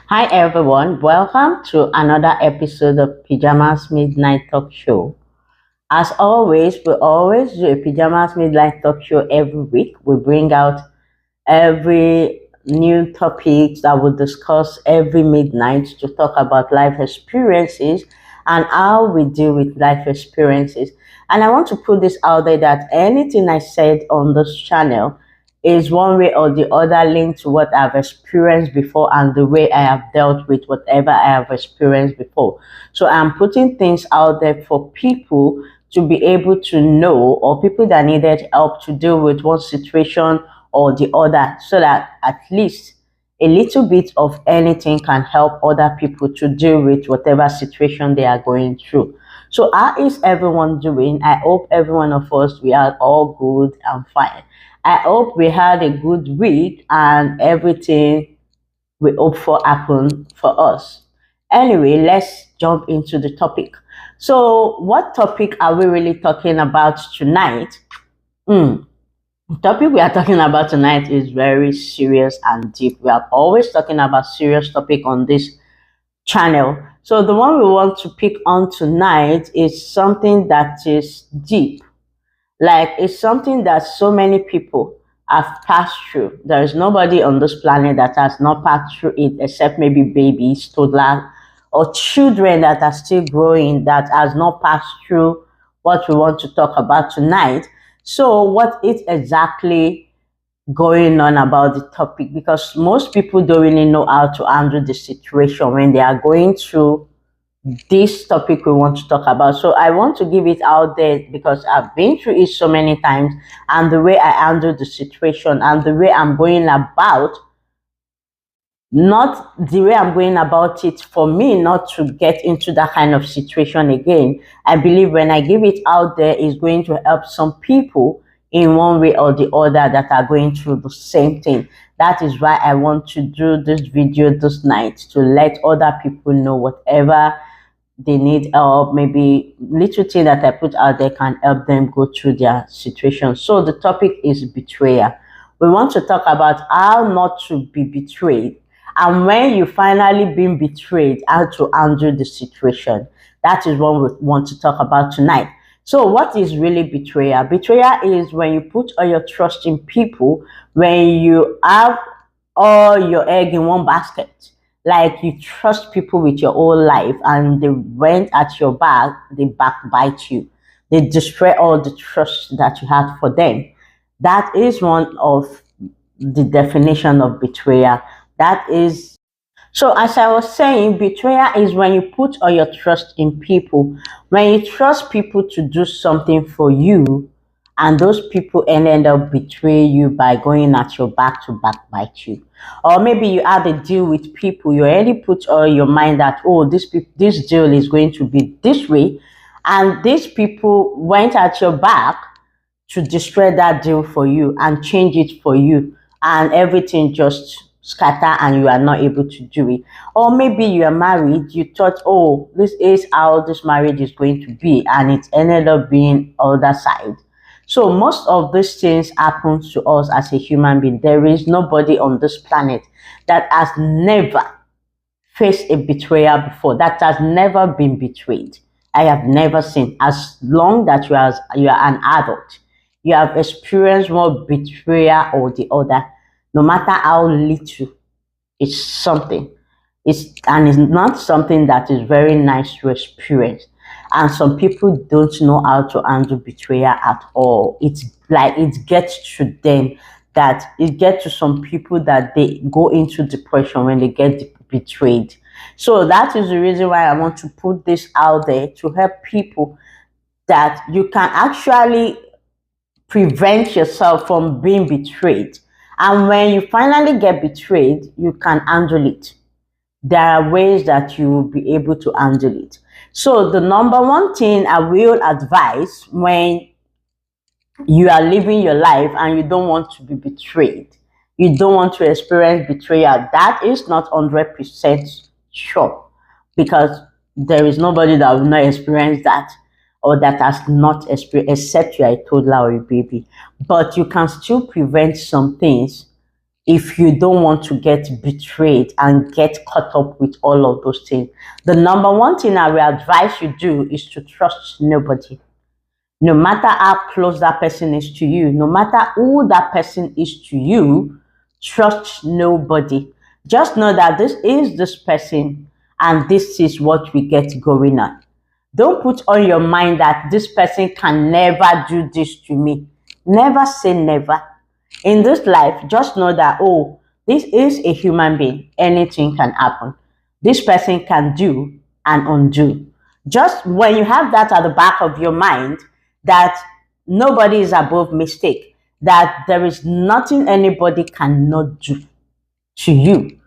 Hi everyone, welcome to another episode of Pajamas Midnight Talk Show. As always, we always do a Pajamas Midnight Talk Show every week. We bring out every new topics that we discuss every midnight to talk about life experiences and how we deal with life experiences. And I want to put this out there that anything I said on this channel is one way or the other linked to what I've experienced before and the way I have dealt with whatever I have experienced before. So I'm putting things out there for people to be able to know, or people that needed help to deal with one situation or the other, so that at least a little bit of anything can help other people to deal with whatever situation they are going through. So how is everyone doing? I hope every one of us, we are all good and fine. I hope we had a good week and everything we hope for happened for us. Anyway, let's jump into the topic. So, what topic are we really talking about tonight? The topic we are talking about tonight is very serious and deep. We are always talking about serious topic on this channel. So the one we want to pick on tonight is something that is deep. Like, it's something that so many people have passed through. There is nobody on this planet that has not passed through it, except maybe babies, toddlers, or children that are still growing that has not passed through what we want to talk about tonight. So what is exactly going on about the topic? Because most people don't really know how to handle the situation when they are going through this topic we want to talk about. So I want to give it out there because I've been through it so many times, and the way I handle the situation and the way I'm going about, not the way I'm going about it for me not to get into that kind of situation again. I believe when I give it out there, is going to help some people in one way or the other that are going through the same thing. That is why I want to do this video this night, to let other people know whatever they need help, maybe little thing that I put out there can help them go through their situation. So the topic is betrayal. We want to talk about how not to be betrayed, and when you finally been betrayed, how to handle the situation. That is what we want to talk about tonight. So what is really betrayal? Betrayal is when you put all your trust in people, when you have all your egg in one basket. Like, you trust people with your whole life and they went at your back, they backbite you. They destroy all the trust that you had for them. That is one of the definition of betrayal. That is, so as I was saying, betrayal is when you put all your trust in people. When you trust people to do something for you, and those people end up betray you by going at your back to backbite you. Or maybe you had a deal with people, you already put all your mind that, oh, this deal is going to be this way, and these people went at your back to destroy that deal for you and change it for you, and everything just scatter and you are not able to do it. Or maybe you are married, you thought, oh, this is how this marriage is going to be, and it ended up being other side. So most of these things happen to us as a human being. There is nobody on this planet that has never faced a betrayal before, that has never been betrayed. I have never seen. As long that you are an adult, you have experienced one betrayal or the other, no matter how little. It's something. It's not something that is very nice to experience. And some people don't know how to handle betrayal at all. It's like it gets to them, that it gets to some people that they go into depression when they get betrayed. So that is the reason why I want to put this out there, to help people that you can actually prevent yourself from being betrayed. And when you finally get betrayed, you can handle it. There are ways that you will be able to handle it. So the number one thing I will advise when you are living your life and you don't want to be betrayed, you don't want to experience betrayal, that is not 100% sure, because there is nobody that will not experience that, or that has not experienced, except you are a toddler or a baby. But you can still prevent some things if you don't want to get betrayed and get caught up with all of those things. The number one thing I will advise you do is to trust nobody. No matter how close that person is to you, no matter who that person is to you, trust nobody. Just know that this is this person and this is what we get going on. Don't put on your mind that this person can never do this to me. Never say never. In this life, just know that, oh, this is a human being. Anything can happen. This person can do and undo. Just when you have that at the back of your mind, that nobody is above mistake, that there is nothing anybody cannot do to you.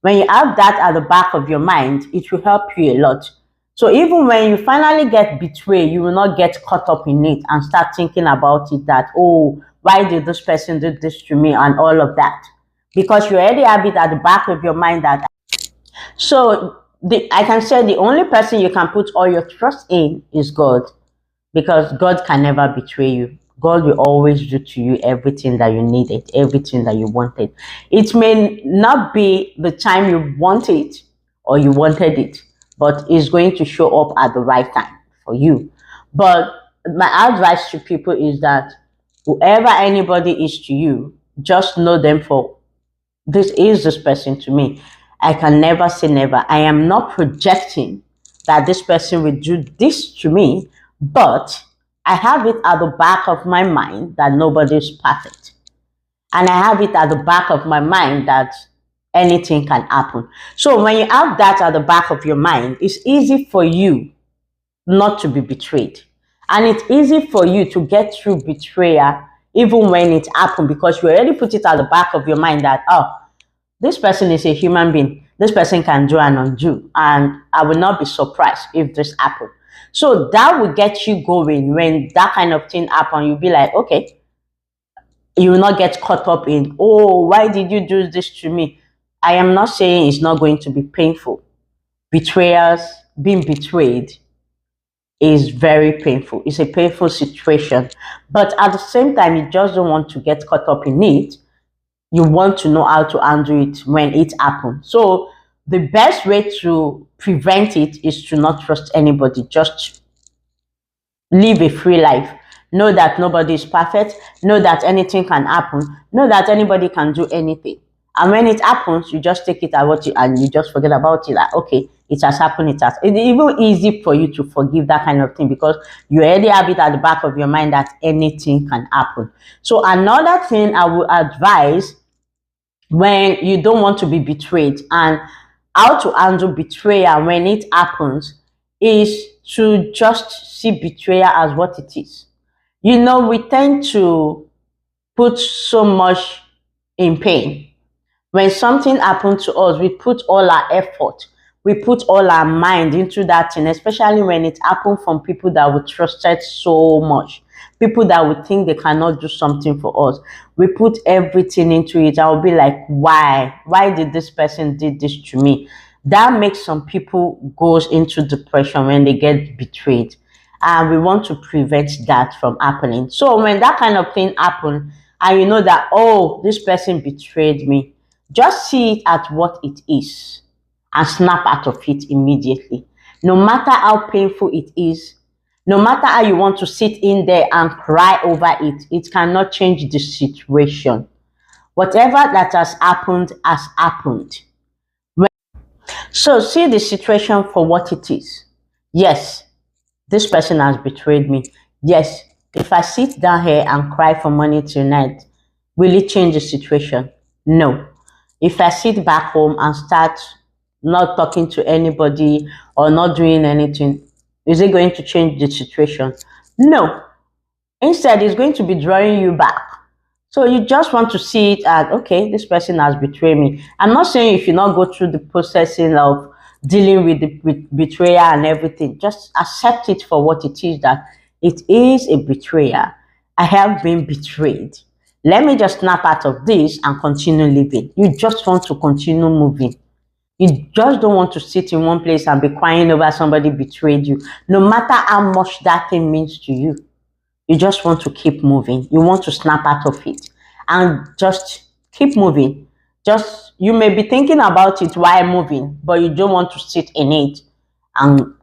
When you have that at the back of your mind, it will help you a lot. So even when you finally get betrayed, you will not get caught up in it and start thinking about it that, oh, why did this person do this to me and all of that? Because you already have it at the back of your mind that. So I can say the only person you can put all your trust in is God, because God can never betray you. God will always do to you everything that you needed, everything that you wanted. It may not be the time you want it or you wanted it, but it's going to show up at the right time for you. But my advice to people is that whoever anybody is to you, just know them for, this is this person to me. I can never say never. I am not projecting that this person will do this to me, but I have it at the back of my mind that nobody is perfect. And I have it at the back of my mind that anything can happen. So when you have that at the back of your mind, it's easy for you not to be betrayed. And it's easy for you to get through betrayal even when it happened, because you already put it at the back of your mind that, oh, this person is a human being. This person can do and undo. And I will not be surprised if this happens. So that will get you going. When that kind of thing happens, you'll be like, okay, you will not get caught up in, oh, why did you do this to me? I am not saying it's not going to be painful. Betrayers, being betrayed is very painful. It's a painful situation. But at the same time, you just don't want to get caught up in it. You want to know how to handle it when it happens. So the best way to prevent it is to not trust anybody. Just live a free life. Know that nobody is perfect. Know that anything can happen. Know that anybody can do anything. And when it happens, you just take it and you just forget about it. Like, okay, it has happened. It's even easy for you to forgive that kind of thing, because you already have it at the back of your mind that anything can happen. So another thing I would advise when you don't want to be betrayed and how to handle betrayal when it happens is to just see betrayal as what it is. You know, we tend to put so much in pain. When something happens to us, we put all our effort, we put all our mind into that thing, especially when it happened from people that we trusted so much, people that would think they cannot do something for us. We put everything into it. I will be like, why? Why did this person did this to me? That makes some people goes into depression when they get betrayed. And we want to prevent that from happening. So when that kind of thing happens, and you know that, oh, this person betrayed me, just see it at what it is and snap out of it immediately. No matter how painful it is, no matter how you want to sit in there and cry over it, it cannot change the situation. Whatever that has happened has happened. So see the situation for what it is. Yes, this person has betrayed me. Yes, if I sit down here and cry for money tonight, will it change the situation? No. If I sit back home and start not talking to anybody or not doing anything, is it going to change the situation? No. Instead, it's going to be drawing you back. So you just want to see it as, okay, this person has betrayed me. I'm not saying if you not go through the processing of dealing with the betrayal and everything, just accept it for what it is, that it is a betrayal. I have been betrayed. Let me just snap out of this and continue living. You just want to continue moving. You just don't want to sit in one place and be crying over somebody betrayed you, no matter how much that thing means to you. You just want to keep moving. You want to snap out of it and just keep moving. Just, you may be thinking about it while moving, but you don't want to sit in it and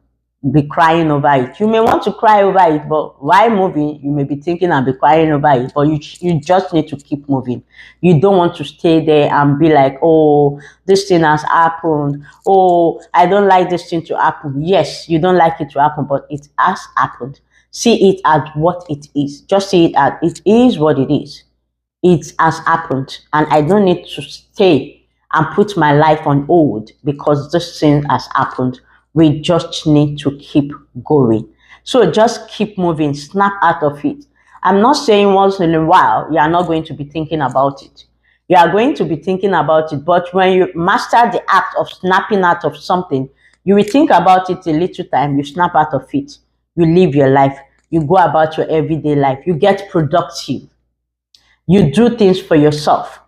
be crying over it. You may want to cry over it, but while moving, you may be thinking and be crying over it. But you just need to keep moving. You don't want to stay there and be like, oh, this thing has happened. Oh, I don't like this thing to happen. Yes, you don't like it to happen, but it has happened. See it as what it is. Just see it as it is what it is. It has happened, and I don't need to stay and put my life on hold because this thing has happened. We just need to keep going. So just keep moving, snap out of it. I'm not saying once in a while you are not going to be thinking about it. You are going to be thinking about it, but when you master the act of snapping out of something, you will think about it a little time, you snap out of it, you live your life, you go about your everyday life, you get productive, you do things for yourself.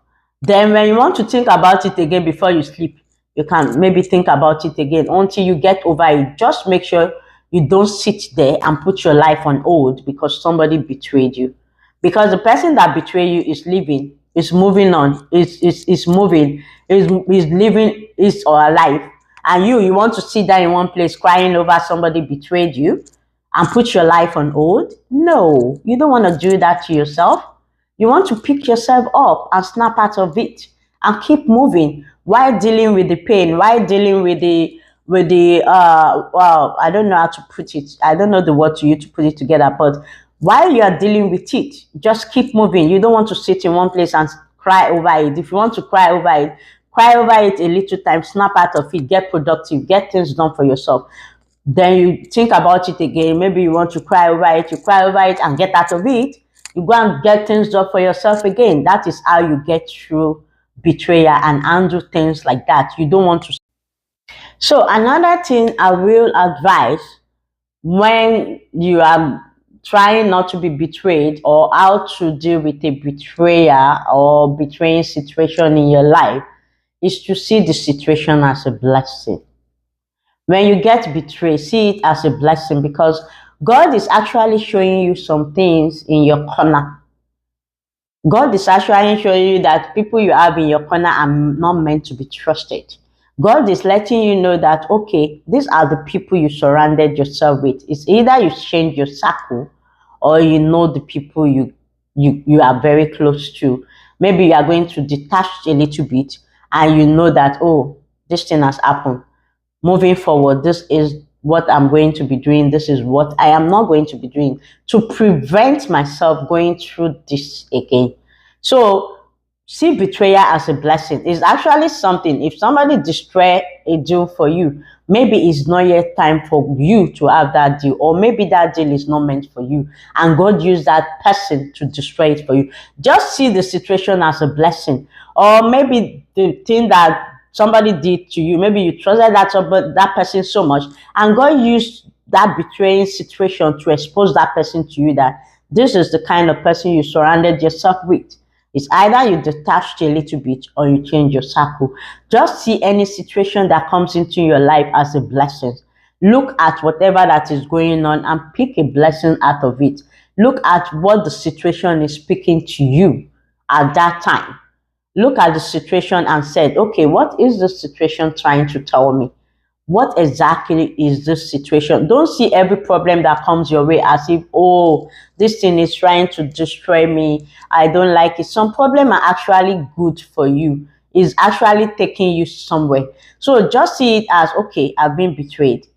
Then when you want to think about it again before you sleep, you can maybe think about it again until you get over it. Just make sure you don't sit there and put your life on hold because somebody betrayed you. Because the person that betrayed you is living, is moving on, is moving, is living his or her life. And you want to sit there in one place crying over somebody betrayed you and put your life on hold? No, you don't want to do that to yourself. You want to pick yourself up and snap out of it and keep moving while dealing with the pain, while dealing with the well, I don't know how to put it. I don't know the word to you to put it together, but while you are dealing with it, just keep moving. You don't want to sit in one place and cry over it. If you want to cry over it a little time, snap out of it, get productive, get things done for yourself. Then you think about it again. Maybe you want to cry over it, you cry over it and get out of it. You go and get things done for yourself again. That is how you get through betrayal and handle things like that. You don't want to. So another thing I will advise when you are trying not to be betrayed, or how to deal with a betrayal or betraying situation in your life, is to see the situation as a blessing. When you get betrayed, see it as a blessing because God is actually showing you some things in your corner. God is actually showing you that people you have in your corner are not meant to be trusted. God is letting you know that, okay, these are the people you surrounded yourself with. It's either you change your circle or you know the people you are very close to. Maybe you are going to detach a little bit and you know that, oh, this thing has happened. Moving forward, this is what I'm going to be doing. This is what I am not going to be doing to prevent myself going through this again. So see betrayal as a blessing. It's actually something. If somebody destroy a deal for you, maybe it's not yet time for you to have that deal, or maybe that deal is not meant for you and God used that person to destroy it for you. Just see the situation as a blessing. Or maybe the thing that somebody did to you, maybe you trusted that person so much and God used that betraying situation to expose that person to you, that this is the kind of person you surrounded yourself with. It's either you detached a little bit or you change your circle. Just see any situation that comes into your life as a blessing. Look at whatever that is going on and pick a blessing out of it. Look at what the situation is speaking to you at that time. Look at the situation and said, okay, what is the situation trying to tell me? What exactly is this situation? Don't see every problem that comes your way as if, oh, this thing is trying to destroy me. I don't like it. Some problems are actually good for you. It's actually taking you somewhere. So just see it as, okay, I've been betrayed.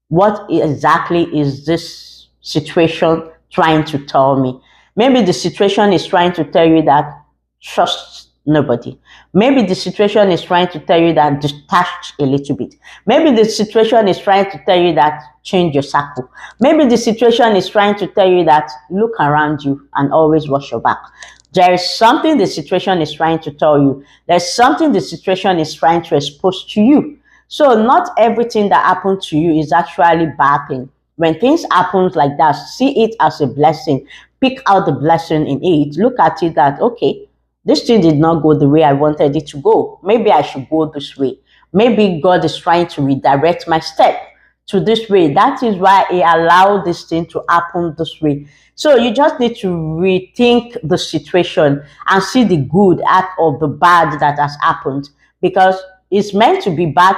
What exactly is this situation trying to tell me? Maybe the situation is trying to tell you that trust nobody. Maybe the situation is trying to tell you that detach a little bit. Maybe the situation is trying to tell you that change your circle. Maybe the situation is trying to tell you that look around you and always watch your back. There is something the situation is trying to tell you. There's something the situation is trying to expose to you. So not everything that happens to you is actually bad thing. When things happen like that, see it as a blessing. Pick out the blessing in it. Look at it that, okay, this thing did not go the way I wanted it to go. Maybe I should go this way. Maybe God is trying to redirect my step to this way. That is why he allowed this thing to happen this way. So you just need to rethink the situation and see the good out of the bad that has happened, because it's meant to be bad.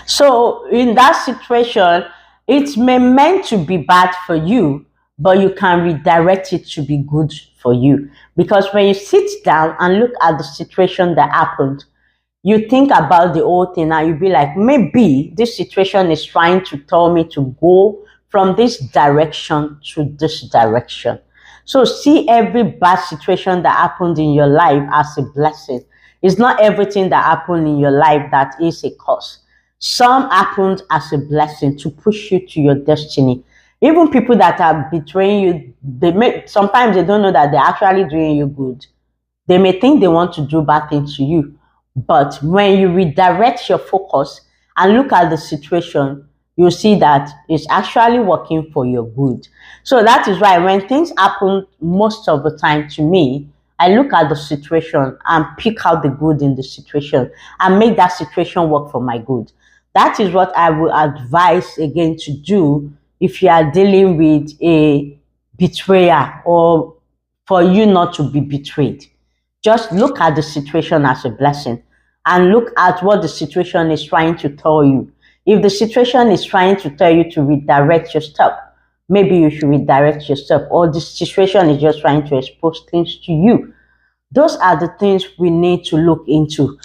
So in that situation, it's meant to be bad for you, but you can redirect it to be good for you. Because when you sit down and look at the situation that happened, you think about the whole thing and you be like, maybe this situation is trying to tell me to go from this direction to this direction. So see every bad situation that happened in your life as a blessing. It's not everything that happened in your life that is a curse. Some happened as a blessing to push you to your destiny. Even people that are betraying you, sometimes they don't know that they're actually doing you good. They may think they want to do bad things to you, but when you redirect your focus and look at the situation, you'll see that it's actually working for your good. So that is why when things happen most of the time to me, I look at the situation and pick out the good in the situation and make that situation work for my good. That is what I will advise again to do if you are dealing with a betrayer, or for you not to be betrayed. Just look at the situation as a blessing and look at what the situation is trying to tell you. If the situation is trying to tell you to redirect your step, maybe you should redirect your step, or the situation is just trying to expose things to you. Those are the things we need to look into.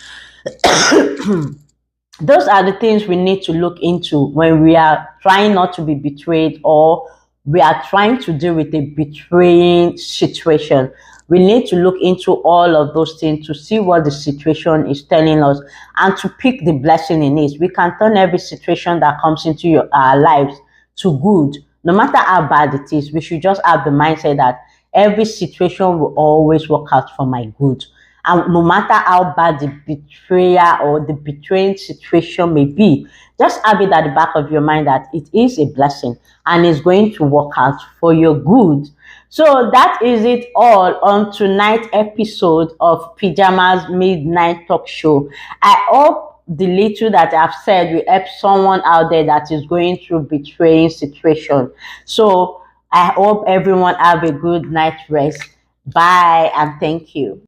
Those are the things we need to look into when we are trying not to be betrayed, or we are trying to deal with a betraying situation. We need to look into all of those things to see what the situation is telling us and to pick the blessing in it. We can turn every situation that comes into our lives to good. No matter how bad it is, we should just have the mindset that every situation will always work out for my good. And no matter how bad the betrayer or the betraying situation may be, just have it at the back of your mind that it is a blessing and it's going to work out for your good. So that is it all on tonight's episode of Pyjamas Midnight Talk Show. I hope the little that I've said will help someone out there that is going through betraying situation. So I hope everyone have a good night rest. Bye and thank you.